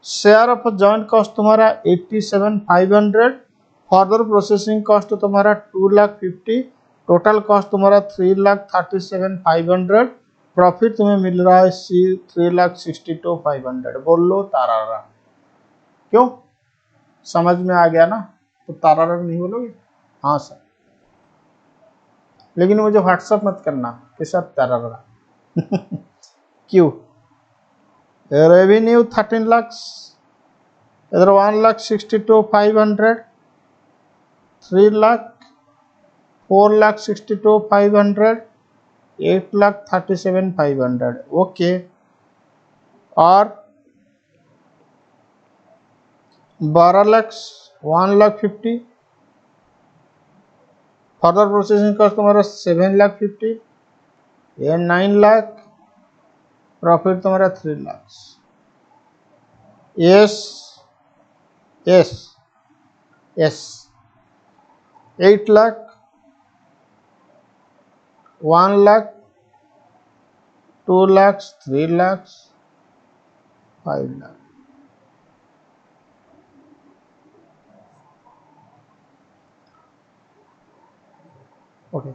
शेयर ऑफ जॉइंट कॉस्ट तुम्हारा 87,500, फर्दर प्रोसेसिंग कॉस्ट तुम्हारा 2,50,000, टोटल कॉस्ट तुम्हारा 3,37,500, प्रॉफिट तुम्हें मिल रहा है 3,62,500। बोल लो तारारा। क्यों, समझ में आ गया ना? तो तारारा नहीं बोलोगे? हाँ सर, लेकिन मुझे व्हाट्सअप मत करना कि सर तारारा। क्यों? रेवेन्यू 13 लाख, इधर 1,62,500, 3 लाख, 4,62,500, 8,37,500, ओके। और 12 लाख 1,50,000, फर्दर प्रोसेसिंग कॉस्ट तुम्हारा 7,50,000, ये 9 लाख, प्रॉफिट तुम्हारा 3 lakh. Yes yes yes, 8 lakh, 1 lakh, 2 lakh, 3 lakh, 5 lakh. Okay.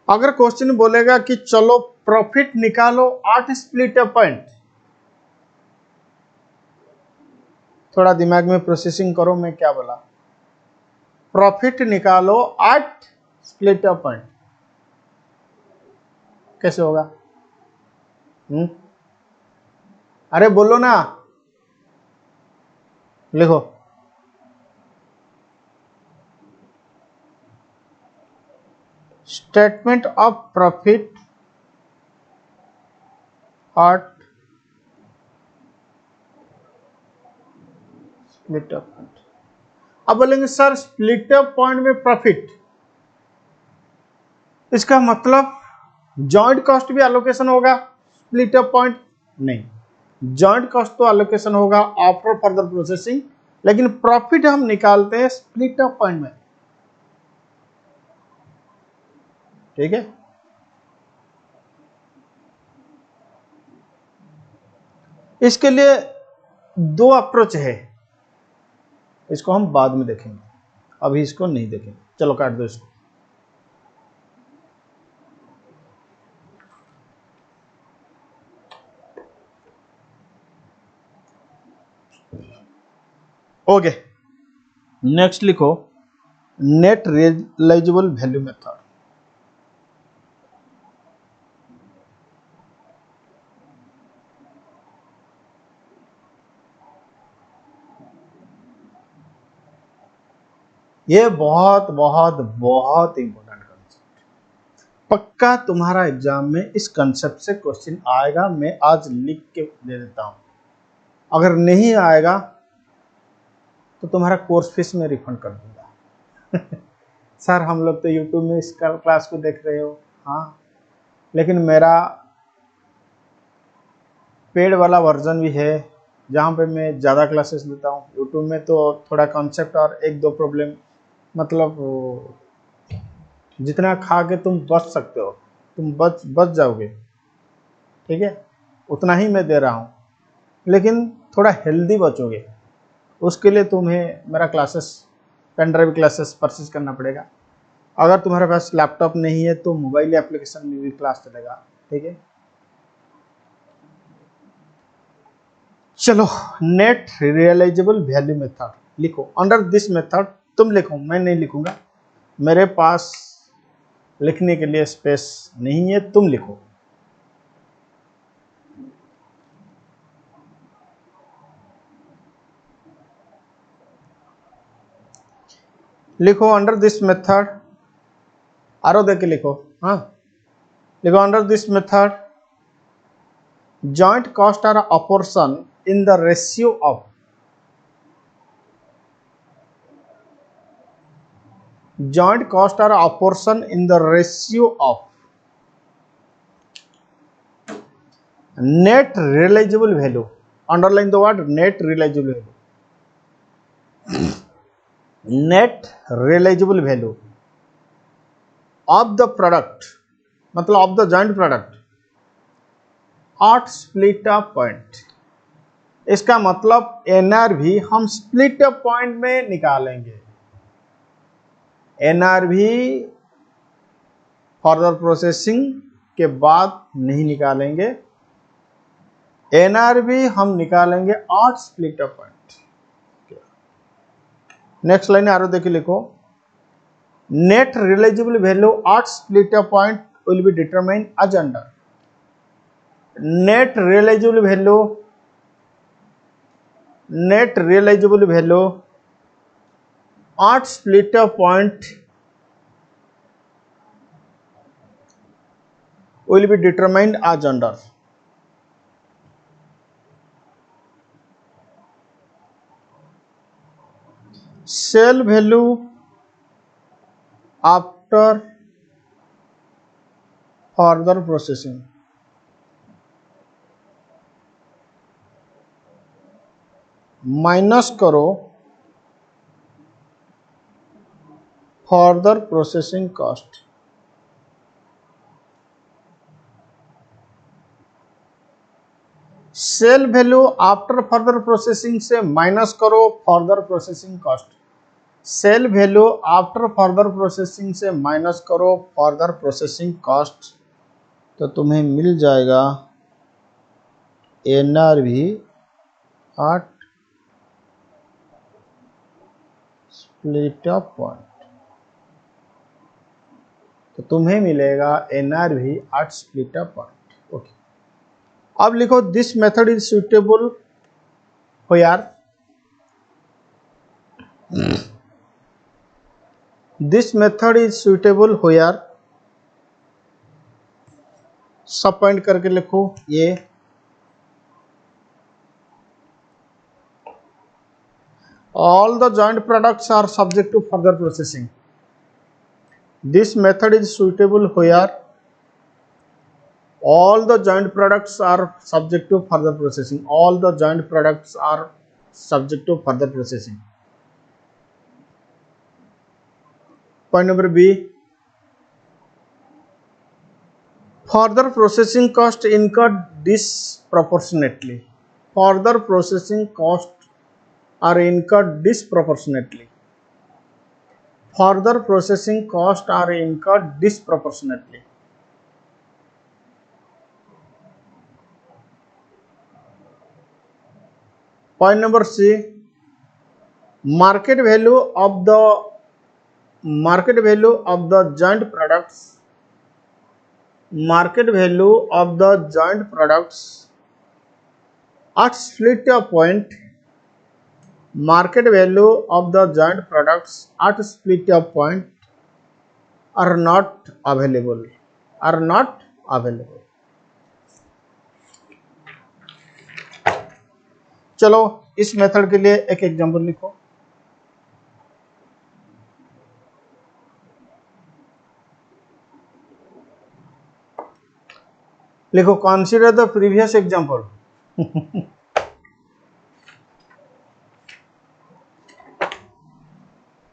अगर क्वेश्चन बोलेगा कि चलो प्रॉफिट निकालो 8 स्प्लिट अप पॉइंट, थोड़ा दिमाग में प्रोसेसिंग करो, मैं क्या बोला। प्रॉफिट निकालो 8 स्प्लिट अप पॉइंट, कैसे होगा? अरे बोलो ना, लिखो। Statement of profit hot split up point. अब बोलेंगे सर स्प्लिट अप पॉइंट में प्रॉफिट, इसका मतलब जॉइंट कॉस्ट भी एलोकेशन होगा स्प्लिट अप पॉइंट? नहीं, जॉइंट कॉस्ट तो एलोकेशन होगा आफ्टर फर्दर प्रोसेसिंग, लेकिन प्रॉफिट हम निकालते हैं स्प्लिट अप पॉइंट में। ठीक है, इसके लिए दो अप्रोच है, इसको हम बाद में देखेंगे, अभी इसको नहीं देखेंगे। चलो काट दो इसको। ओके, नेक्स्ट लिखो नेट रियलाइजेबल वैल्यू मेथड। ये बहुत बहुत बहुत इंपॉर्टेंट कंसेप्ट, पक्का तुम्हारा एग्जाम में इस कंसेप्ट से क्वेश्चन आएगा। मैं आज लिख के दे देता हूं, अगर नहीं आएगा तो तुम्हारा कोर्स फीस में रिफंड कर दूंगा। सर हम लोग तो यूट्यूब में इस क्लास को देख रहे हो, हाँ, लेकिन मेरा पेड वाला वर्जन भी है जहाँ पे मैं ज़्यादा क्लासेस देता हूँ। यूट्यूब में तो थोड़ा कॉन्सेप्ट और एक दो प्रॉब्लम, मतलब जितना खा के तुम बच सकते हो तुम बच जाओगे, ठीक है, उतना ही मैं दे रहा हूँ, लेकिन थोड़ा हेल्दी बचोगे, उसके लिए तुम्हें मेरा classes pen drive classes purchase करना पड़ेगा। अगर तुम्हारे पास लैपटॉप नहीं है तो मोबाइल एप्लीकेशन में भी क्लास चलेगा। ठीक है, चलो नेट रियलाइजेबल वैल्यू मेथड लिखो। अंडर दिस मेथड तुम लिखो, मैं नहीं लिखूंगा, मेरे पास लिखने के लिए स्पेस नहीं है, तुम लिखो। लिखो अंडर दिस मेथड, आरो देख के लिखो, हाँ लिखो under this method joint cost are a portion in the ratio of joint cost are a portion in the ratio of net realizable value, underline the word net realizable value, net realizable value of the product, मतलब of the joint product at split up point। इसका मतलब NRV हम split up point में निकालेंगे, NRV further processing के बाद नहीं निकालेंगे, NRV हम निकालेंगे at split up point. Next line arrow देखिए, लिखो net realisable value at split up point will be determined as under. Net realisable value at split up point will be determined as under sale value after further processing, minus करो further processing cost. Sale value after further processing से minus करो further processing cost. Sale value after further processing से minus करो further processing cost, तो तुम्हें मिल जाएगा NRV at split up point, तो तुम्हें मिलेगा NRV at split up point. Okay, अब लिखो this method is suitable where, this method is suitable where, सब पॉइंट करके लिखो ये all the joint products are subject to further processing. This method is suitable where all the joint products are subject to further processing. All the joint products are subject to further processing. Point number B. Further processing cost incurred disproportionately. Further processing costs are incurred disproportionately. Further processing costs are incurred disproportionately. Point number C. Market value of the joint products. Market value of the joint products at split point. Market value of the joint products at split point are not available. Are not available. चलो इस method के लिए एक example लिखो. लिखो consider the previous example.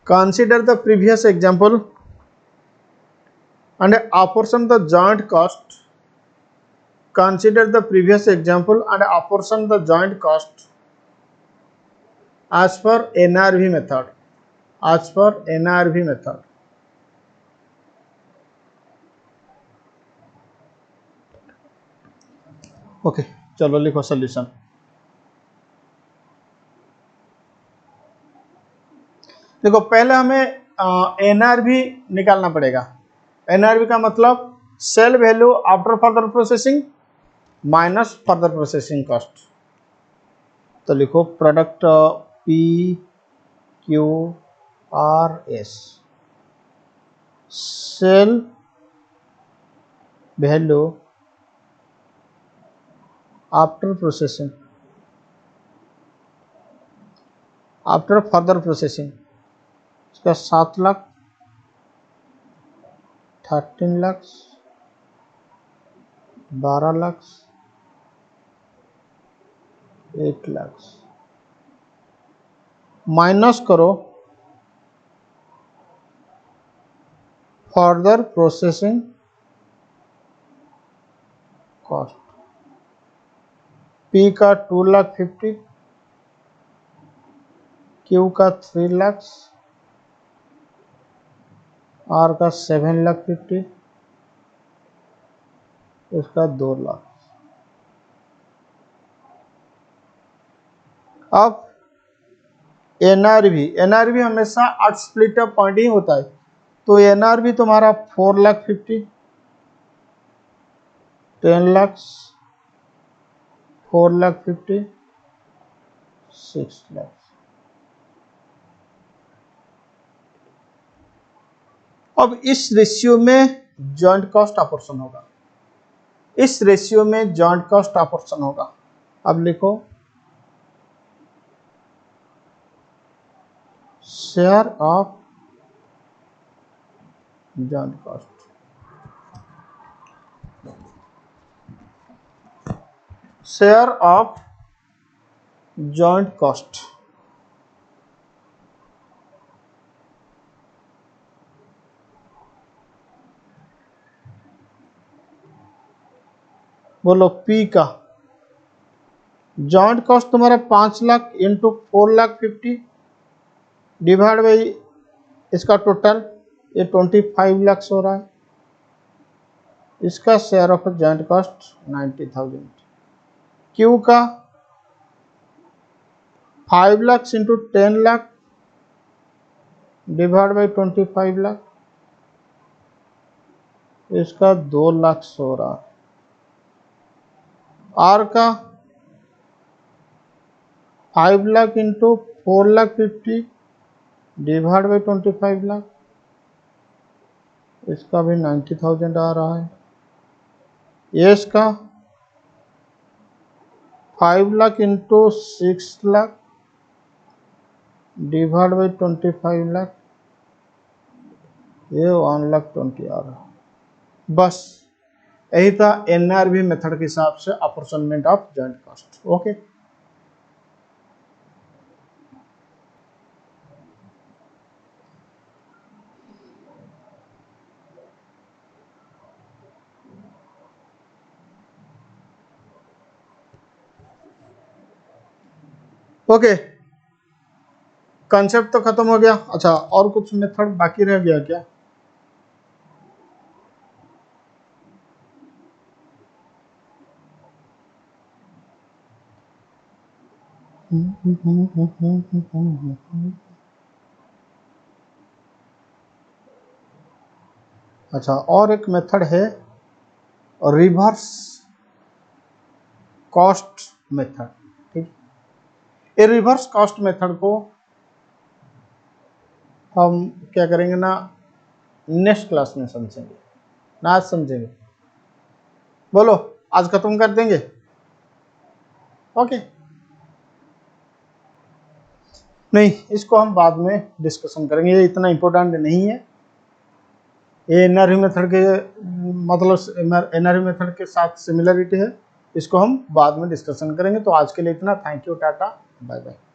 Consider the previous example and apportion the joint cost. Consider the previous example and apportion the joint cost as per NRV method. As per NRV method. Okay चलो लिखो solution. देखो पहले हमें NRV निकालना पड़ेगा. NRV का मतलब sale value after further processing minus further processing cost. तो लिखो product P Q R S sale value after processing after further processing. इसका 7 लाख 13 लाख 12 लाख 8 लाख माइनस करो फर्दर प्रोसेसिंग कॉस्ट. पी का 2,50,000, क्यू का 3 लाख, आर का 7,50,000, इसका 2 लाख. अब एनआरवी हमेशा आठ स्प्लिट अप पॉइंट ही होता है. तो एनआरवी तुम्हारा 4,50,000, 10 लाख, 4,50,000, 6 लाख. अब इस रेशियो में जॉइंट कॉस्ट अपोर्शन होगा. इस रेशियो में जॉइंट कॉस्ट अपोर्शन होगा. अब लिखो share of joint cost. Share of joint cost. बोलो पी का जॉइंट कॉस्ट तुम्हारा 5 लाख इंटू 4,50,000 डिवाइड बाई इसका टोटल ये 25 लाख हो रहा है. इसका share of joint cost 90,000. Q का 5 lakh into 10 lakh divide by 25 lakh, इसका 2 लाख हो रहा है. आर का 5 lakh into 4,50,000 divide by 25 lakh, इसका भी 90,000 आ रहा है. एस का 5 lakh into 6 lakh divide by 25 lakh, ये 1,20,000 आ रहा। बस यही था एनआरवी मेथड के हिसाब से apportionment of joint cost. Okay, okay, concept तो खत्म हो गया। अच्छा, और कुछ मेथड बाकी रह गया क्या? अच्छा, और एक मेथड है रिवर्स कॉस्ट मेथड। ठीक, ये रिवर्स कॉस्ट मेथड को हम क्या करेंगे ना, नेक्स्ट क्लास में समझेंगे ना, आज समझेंगे। बोलो, आज खत्म कर देंगे? ओके, नहीं, इसको हम बाद में डिस्कशन करेंगे, ये इतना इम्पोर्टेंट नहीं है। ये एनआरवी मेथड के मतलब एनआरवी मेथड के साथ सिमिलरिटी है, इसको हम बाद में डिस्कशन करेंगे। तो आज के लिए इतना, thank you, tata, bye bye.